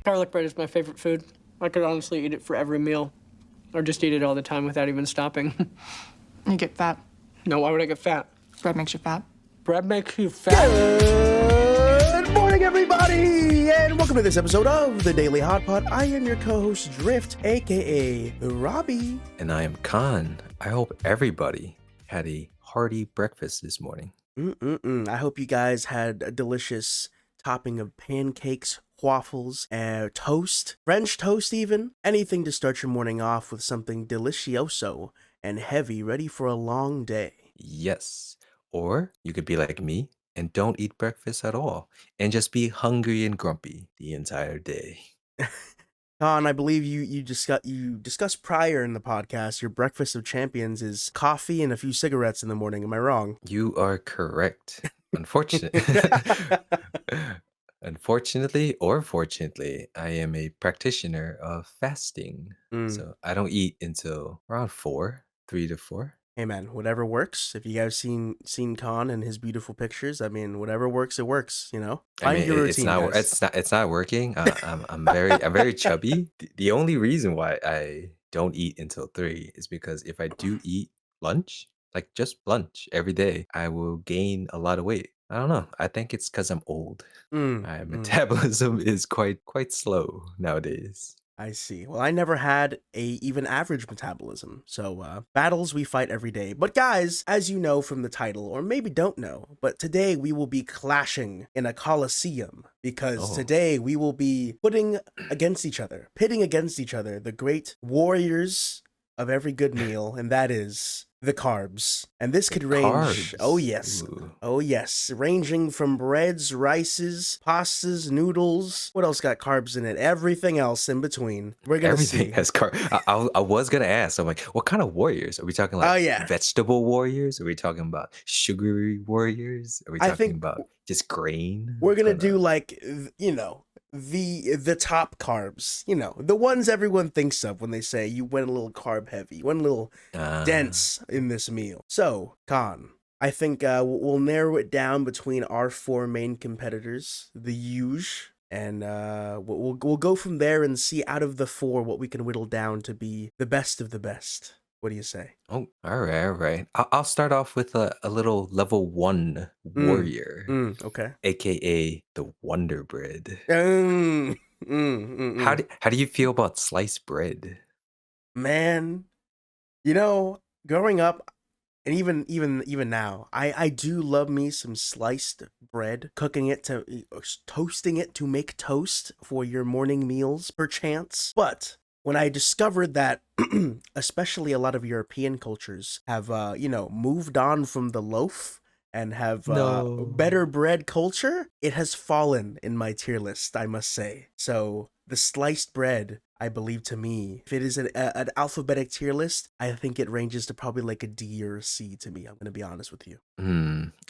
Garlic bread is my favorite food. I could honestly eat it for every meal, or just eat it all the time without even stopping. You get fat. No, why would I get fat? Bread makes you fat. Bread makes you fat. Good morning, everybody, and welcome to this episode of the Daily Hotpot. I am your co-host, Drift, aka Robbie. And I am Khan. I hope everybody had a hearty breakfast this morning. I hope you guys had a delicious topping of pancakes, waffles, toast, French toast even. Anything to start your morning off with something delicioso and heavy, ready for a long day. Yes. Or you could be like me and don't eat breakfast at all and just be hungry and grumpy the entire day. Khan, I believe you discussed prior in the podcast your breakfast of champions is coffee and a few cigarettes in the morning. Am I wrong? You are correct. Unfortunately or fortunately, I am a practitioner of fasting. So I don't eat until around 3 to 4. Hey man, whatever works. If you guys seen Khan and his beautiful pictures, I mean, whatever works, it works. You know, find your routine. It's not working. I'm very chubby. The only reason why I don't eat until 3 is because if I do eat lunch, like just lunch every day, I will gain a lot of weight. I don't know. I think it's because I'm old. My metabolism is quite slow nowadays. I see. Well, I never had a even average metabolism, so battles we fight every day. But guys, as you know from the title, or maybe don't know, but today we will be clashing in a Colosseum because today we will be pitting against each other, the great warriors of every good meal, and that is the carbs. And this could range, Carbs. oh yes, ranging from breads, rices, pastas, noodles. What else got carbs in it? Everything else in between. We're gonna Everything see. has carbs. I was gonna ask. I'm like, what kind of warriors are we talking? Like, vegetable warriors? Are we talking about sugary warriors? Are we talking about just grain? We're gonna do like, you know, the top carbs, you know, the ones everyone thinks of when they say you went a little carb heavy, you went a little dense in this meal. So, Khan, I think we'll narrow it down between our 4 main competitors, the huge, and we'll go from there and see out of the 4 what we can whittle down to be the best of the best. What do you say? Oh, all right. I'll start off with a little level 1 warrior, Okay. aka the Wonder Bread. How How do you feel about sliced bread? Man, you know, growing up, and even now, I do love me some sliced bread, toasting it to make toast for your morning meals, perchance. But when I discovered that, especially a lot of European cultures have, moved on from the loaf and have better bread culture, it has fallen in my tier list, I must say. So the sliced bread, I believe, to me, if it is an alphabetic tier list, I think it ranges to probably like a D or a C to me. I'm going to be honest with you.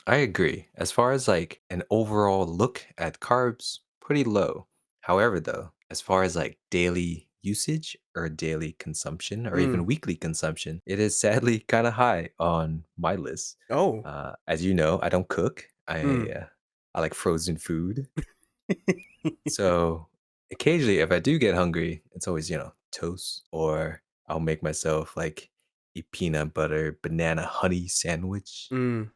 I agree. As far as like an overall look at carbs, pretty low. However, though, as far as like daily usage or daily consumption or even weekly consumption, it is sadly kind of high on my list. As you know, I don't cook. I like frozen food. So occasionally, if I do get hungry, it's always, toast, or I'll make myself like a peanut butter banana honey sandwich.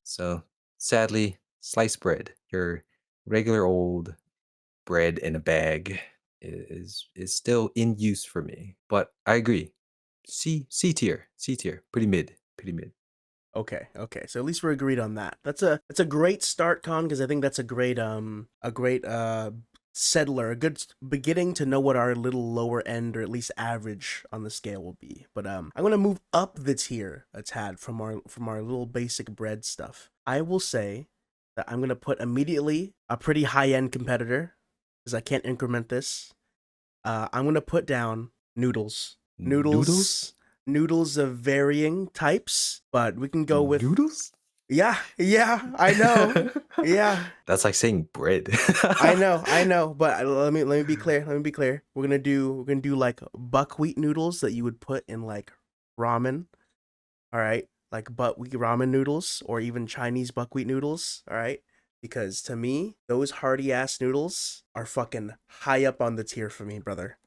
So sadly, sliced bread, your regular old bread in a bag, is still in use for me. But I agree, C tier, pretty mid. Okay. So at least we're agreed on that. That's a great start, Con, because I think that's a great settler, a good beginning to know what our little lower end or at least average on the scale will be. But I'm gonna move up the tier a tad from our little basic bread stuff. I will say that I'm gonna put immediately a pretty high end competitor, because I can't increment this. I'm gonna put down noodles. Noodles of varying types, but we can go with noodles. Yeah, I know. Yeah, that's like saying bread. I know. But let me be clear. We're gonna do like buckwheat noodles that you would put in like ramen. All right, like buckwheat ramen noodles, or even Chinese buckwheat noodles. All right, because to me, those hearty ass noodles are fucking high up on the tier for me, brother.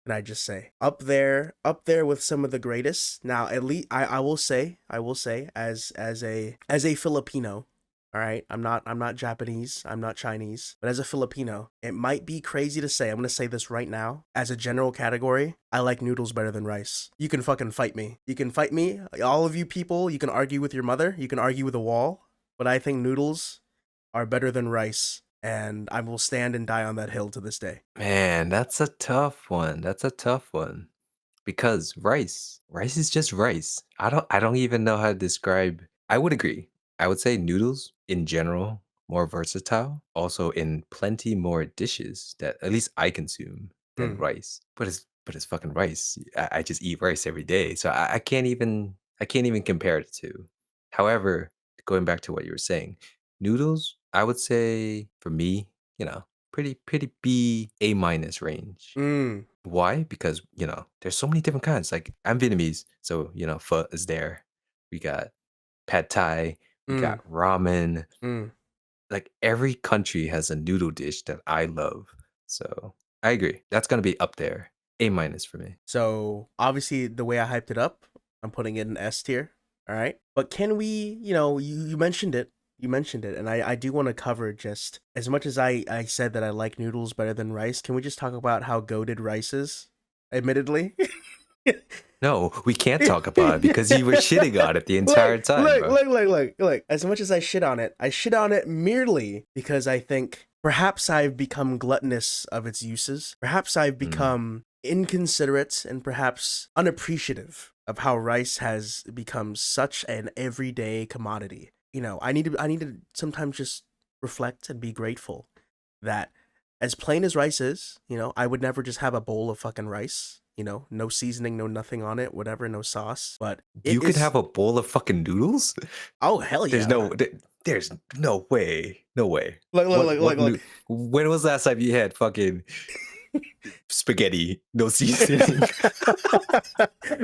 Can I just say up there with some of the greatest. Now, at least I will say, as a Filipino, all right, I'm not Japanese, I'm not Chinese, but as a Filipino, it might be crazy to say. I'm gonna say this right now. As a general category, I like noodles better than rice. You can fucking fight me. You can fight me. All of you people, you can argue with your mother. You can argue with a wall. But I think noodles are better than rice. And I will stand and die on that hill to this day. Man, that's a tough one. That's a tough one. Because rice is just rice. I don't even know how to describe. I would agree. I would say noodles in general more versatile, also in plenty more dishes that at least I consume than Mm. rice. But it's fucking rice. I just eat rice every day. So I can't even compare the two. However, going back to what you were saying, noodles, I would say for me, pretty B A minus range. Mm. Why? Because, there's so many different kinds. Like I'm Vietnamese, so pho is there. We got pad thai, we Mm. got ramen. Mm. Like every country has a noodle dish that I love. So I agree. That's gonna be up there. A minus for me. So obviously the way I hyped it up, I'm putting it in S tier. All right. But can we, you mentioned it. You mentioned it. And I do want to cover just as much as I said that I like noodles better than rice. Can we just talk about how goated rice is? Admittedly. No, we can't talk about it because you were shitting on it the entire time, bro. Look. As much as I shit on it merely because I think perhaps I've become gluttonous of its uses. Perhaps I've become inconsiderate and perhaps unappreciative of how rice has become such an everyday commodity. I need to sometimes just reflect and be grateful that as plain as rice is, I would never just have a bowl of fucking rice. No seasoning, no nothing on it, whatever, no sauce. But You could have a bowl of fucking noodles? Oh hell yeah! There's no way. No way. Look. When was the last time you had fucking spaghetti, no seasoning?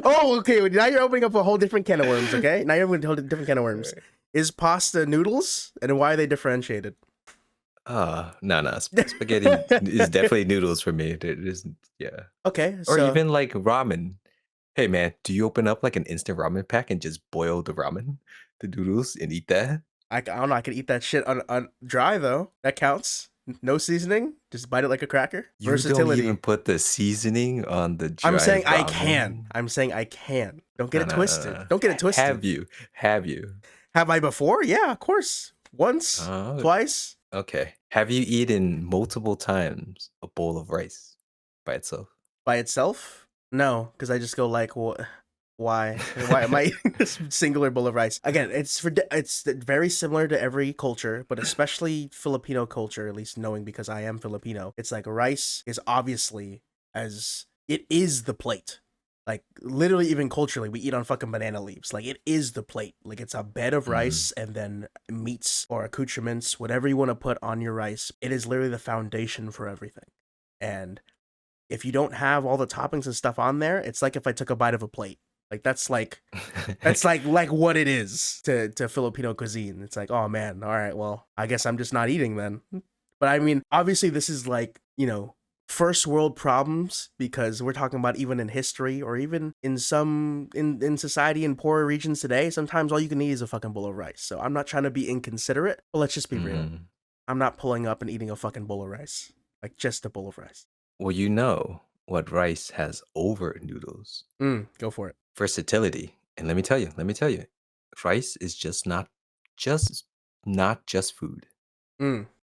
Oh, okay. Now you're opening up a whole different can of worms. Okay, now you're opening a whole different can of worms. Is pasta noodles, and why are they differentiated? No. Spaghetti is definitely noodles for me. It is, yeah. Okay, Or so even like ramen. Hey man, do you open up like an instant ramen pack and just boil the ramen, the noodles, and eat that? I don't know. I can eat that shit on dry though. That counts. No seasoning. Just bite it like a cracker. You Versatility. don't even put the seasoning on the dry I'm saying I ramen? can. Don't get it No. twisted. Don't get it twisted. Have you? Have I before? Yeah, of course. Once, Oh, twice. okay. Have you eaten multiple times a bowl of rice by itself? By itself? No, because I just go like, what? Why? Why am I eating this singular bowl of rice? Again, it's very similar to every culture, but especially Filipino culture, at least knowing because I am Filipino. It's like rice is obviously as it is the plate. Like literally, even culturally, we eat on fucking banana leaves. Like it is the plate. Like it's a bed of rice and then meats or accoutrements, whatever you want to put on your rice. It is literally the foundation for everything. And if you don't have all the toppings and stuff on there, it's like if I took a bite of a plate. Like that's like what it is to Filipino cuisine. It's like, oh man, all right, well, I guess I'm just not eating then. But I mean, obviously this is like, first world problems because we're talking about even in history or even in some in society in poorer regions today, sometimes all you can eat is a fucking bowl of rice. So I'm not trying to be inconsiderate, but let's just be real. I'm not pulling up and eating a fucking bowl of rice. Like just a bowl of rice. Well, you know what rice has over noodles? Go for it. Versatility. And let me tell you, rice is not just food.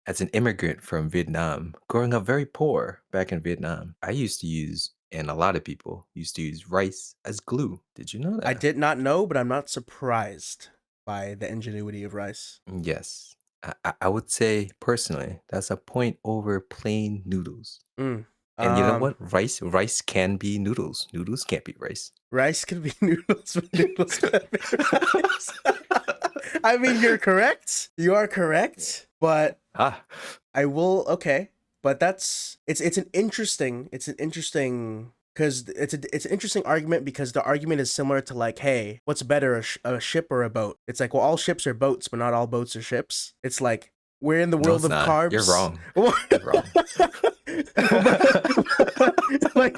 As an immigrant from Vietnam, growing up very poor back in Vietnam, I used to use, and a lot of people used to use rice as glue. Did you know that? I did not know, but I'm not surprised by the ingenuity of rice. Yes. I would say personally, that's a point over plain noodles. And you know what? Rice can be noodles. Noodles can't be rice. Rice can be noodles, but noodles can't be rice. I mean, you're correct. You are correct, but I will. Okay, but it's an interesting because it's an interesting argument because the argument is similar to like, hey, what's better, a ship or a boat? It's like, well, all ships are boats, but not all boats are ships. It's like We're in the No, world it's of not. You're carbs. wrong. You're wrong.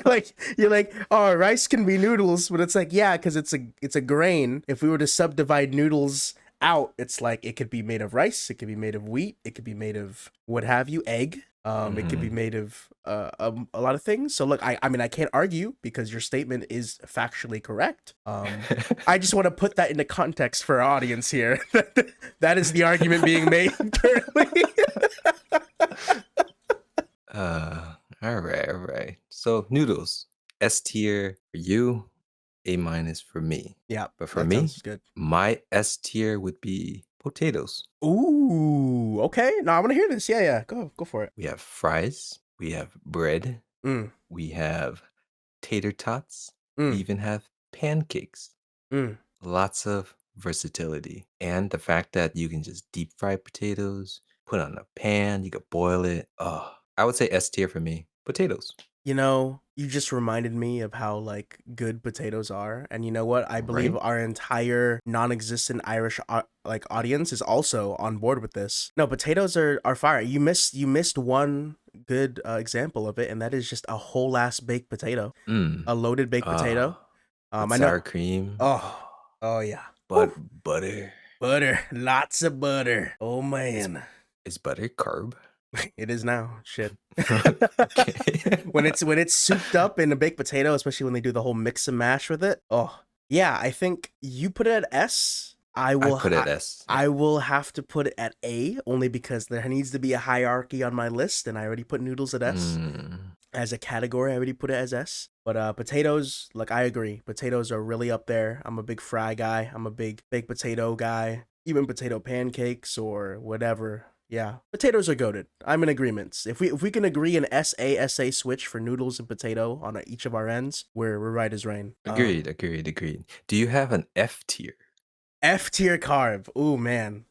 like you're like, oh, rice can be noodles, but it's like, yeah, because it's a grain. If we were to subdivide noodles out, it's like it could be made of rice, it could be made of wheat, it could be made of what have you, egg. It could be made of a lot of things. So look, I mean I can't argue because your statement is factually correct. I just want to put that into context for our audience here. That is the argument being made currently. All right, all right. So noodles, S tier for you, A minus for me. Yeah, But for that me, sounds good. my S tier would be potatoes. Ooh, okay. No, I want to hear this. Yeah, yeah. Go for it. We have fries, we have bread, Mm, we have tater tots, we mm, even have pancakes. mm. Lots of versatility. And the fact that you can just deep fry potatoes, put on a pan, you could boil it. Oh, I would say S tier for me. Potatoes. You know, you just reminded me of how like good potatoes are, and you know what? I believe Right? our entire non-existent Irish like audience is also on board with this. No, potatoes are fire. You missed one good example of it, and that is just a whole ass baked potato, Mm. a loaded baked potato. With I sour know. cream, Oh yeah. but Whew. butter. Butter, lots of butter. Oh Is man. is butter carb? It is now. Shit. Okay. when it's souped up in a baked potato, especially when they do the whole mix and mash with it. Oh, yeah, I think you put it at S. I I will put it I, S. Yeah. I will have to put it at A only because there needs to be a hierarchy on my list and I already put noodles at S. Mm. As a category, I already put it as S. But potatoes, like I agree. Potatoes are really up there. I'm a big fry guy. I'm a big baked potato guy. Even potato pancakes or whatever. Yeah, potatoes are goated. I'm in agreement. If we can agree an SA switch for noodles and potato on each of our ends, we're right as rain. Agreed. Do you have an F tier? F tier carb. Ooh man.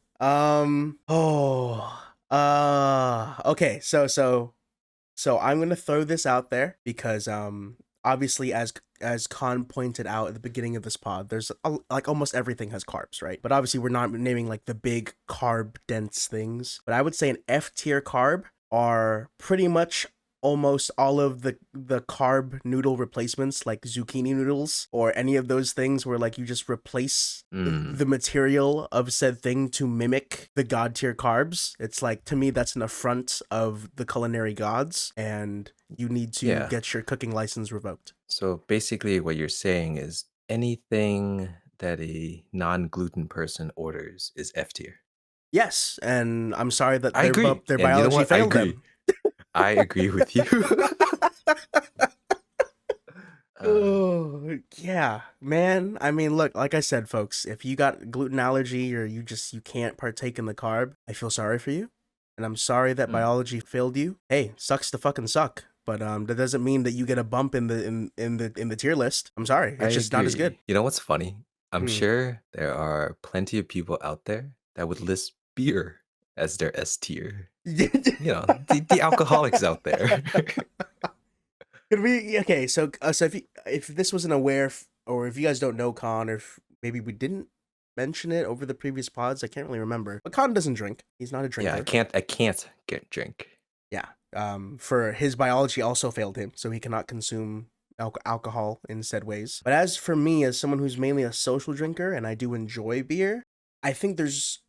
Okay. So I'm gonna throw this out there because obviously as Khan pointed out at the beginning of this pod, there's like almost everything has carbs, right? But obviously we're not naming like the big carb dense things. But I would say an F tier carb are pretty much almost all of the carb noodle replacements like zucchini noodles or any of those things where like you just replace Mm. the material of said thing to mimic the god tier carbs. It's like, to me, that's an affront of the culinary gods and you need to Yeah. get your cooking license revoked. So basically, what you're saying is anything that a non-gluten person orders is F tier. Yes, and I'm sorry that I agree. their And you know biology what? I failed agree. them. I agree with you. Oh, yeah, man. I mean, look, like I said, folks, if you got gluten allergy or you can't partake in the carb, I feel sorry for you. And I'm sorry that Mm. biology failed you. Hey, sucks to fucking suck. But that doesn't mean that you get a bump in the tier list. I'm sorry. I It's just not as good. agree. You know what's funny? I'm Hmm. sure there are plenty of people out there that would list beer as their S tier. You know, the alcoholics out there. Could we okay? So if this wasn't aware or if you guys don't know Khan or if maybe we didn't mention it over the previous pods, I can't really remember. But Khan doesn't drink. He's not a Yeah, drinker. I can't get drink. Yeah. For his biology also failed him, so he cannot consume alcohol in said ways. But as for me, as someone who's mainly a social drinker and I do enjoy beer, I think there's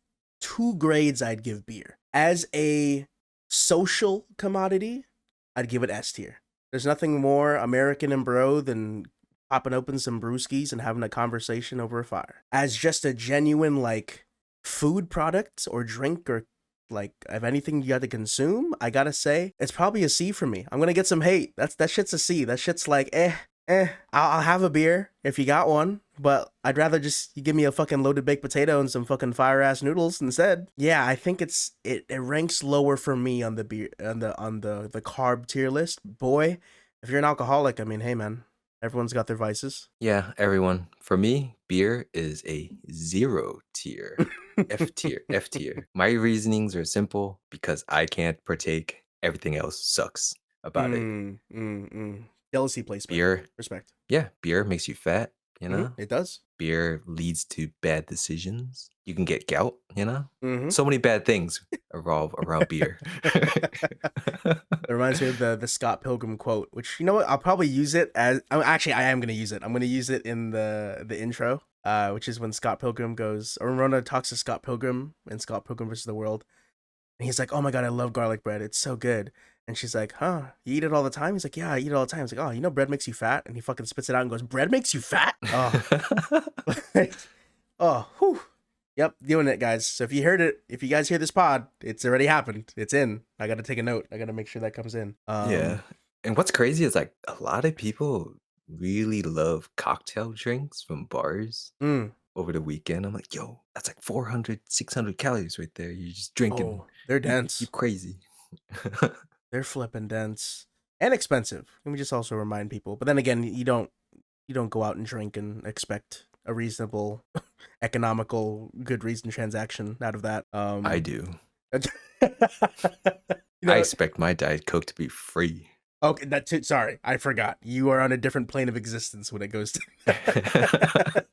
two grades I'd give beer. As a social commodity, I'd give it S tier. There's nothing more American and bro than popping open some brewskis and having a conversation over a fire. As just a genuine like food product or drink or like if anything you got to consume, I gotta say it's probably a C for me. I'm gonna get some hate. That shit's a C. That shit's like I'll have a beer if you got one, but I'd rather just you give me a fucking loaded baked potato and some fucking fire ass noodles instead. Yeah, I think it ranks lower for me on the beer on the carb tier list. Boy, if you're an alcoholic, I mean, hey man, everyone's got their vices. Yeah, everyone. For me, beer is a 0 tier. F tier. F tier. My reasonings are simple because I can't partake. Everything else sucks about it. Jealousy placement. Beer, Respect. yeah, beer makes you fat. you know? It does. Beer leads to bad decisions. You can get gout, you know? Mm-hmm. So many bad things revolve around beer. It reminds me of the Scott Pilgrim quote, which, you know what, I'll probably use it as actually I am gonna use it. I'm gonna use it in the intro, which is when Scott Pilgrim goes, or Rona talks to Scott Pilgrim in Scott Pilgrim versus the World, and he's like, "Oh my god, I love garlic bread. It's so good." And she's like, "Huh? You eat it all the time?" He's like, "Yeah, I eat it all the time." He's like, "Oh, you know, bread makes you fat." And he fucking spits it out and goes, "Bread makes you fat?" Oh, oh, whew. Yep, doing it, guys. So if you heard it, if you guys hear this pod, it's already happened. It's in. I got to take a note. I got to make sure that comes in. Yeah. And what's crazy is like a lot of people really love cocktail drinks from bars Mm. over the weekend. I'm like, yo, that's like 400, 600 calories right there. You're just drinking. Oh, they're You dense. crazy. They're flipping dense and expensive. Let me just also remind people. But then again, you don't go out and drink and expect a reasonable, economical, good reason transaction out of that. I do. You know, I expect my Diet Coke to be free. okay, that's it. Sorry, I forgot. You are on a different plane of existence when it goes to that.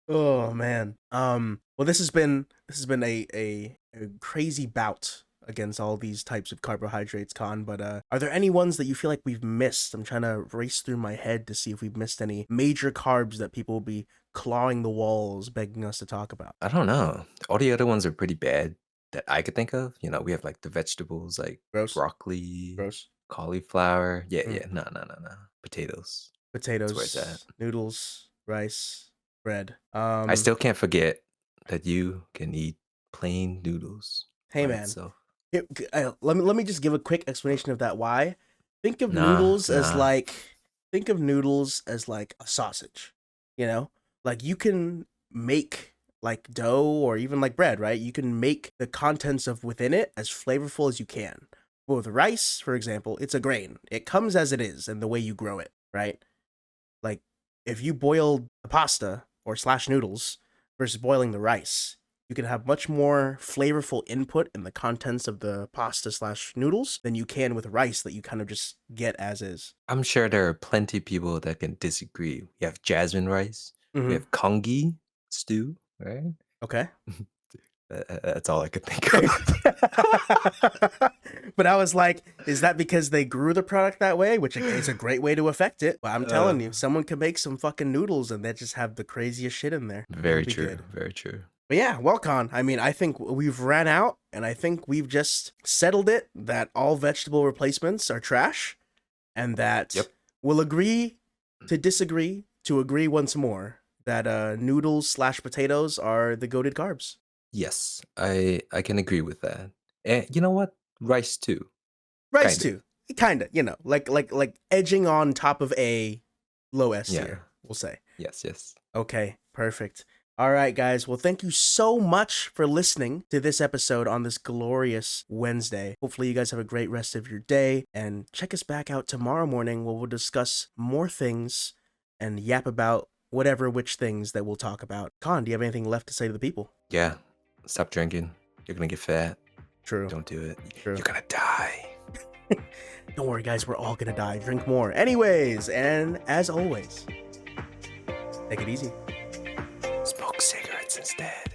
Oh man. Well, this has been a crazy bout against all these types of carbohydrates, Khan. But are there any ones that you feel like we've missed? I'm trying to race through my head to see if we've missed any major carbs that people will be clawing the walls, begging us to talk about. I don't know. All the other ones are pretty bad that I could think of. You know, we have like the vegetables like Gross. broccoli, Gross. cauliflower. Yeah, Mm. yeah. No. Potatoes. Potatoes, where it's at. noodles, rice, bread. I still can't forget that you can eat plain noodles Hey by man, itself. let me just give a quick explanation of that. Why? Think of Nah, noodles as nah. like a sausage. You know, like you can make like dough or even like bread, right? You can make the contents of within it as flavorful as you can. But with rice, for example, it's a grain. It comes as it is and the way you grow it, right? Like if you boil the pasta or slash noodles versus boiling the rice, you can have much more flavorful input in the contents of the pasta slash noodles than you can with rice that you kind of just get as is. I'm sure there are plenty of people that can disagree. We have jasmine rice. We Mhm. have congee stew, right? Okay. That's all I could think of. But I was like, is that because they grew the product that way? Which is a great way to affect it. But I'm telling you, someone can make some fucking noodles and they just have the craziest shit in there. Very It'll be true. good. Very true. But yeah, well, Con, I mean, I think we've ran out, and I think we've just settled it that all vegetable replacements are trash, and that Yep. we'll agree to disagree to agree once more that noodles slash potatoes are the goated carbs. Yes, I can agree with that. And you know what? Rice too. Rice Kinda. too, kind of, you know, like edging on top of a low S Yeah. tier, we'll say. Yes. Okay, perfect. All right, guys. Well, thank you so much for listening to this episode on this glorious Wednesday. Hopefully, you guys have a great rest of your day. And check us back out tomorrow morning where we'll discuss more things and yap about which things that we'll talk about. Khan, do you have anything left to say to the people? Yeah. Stop drinking. You're gonna get fat. True. Don't do it. True. You're gonna die. Don't worry, guys. We're all going to die. Drink more. Anyways, and as always, take it easy. Smoke cigarettes instead.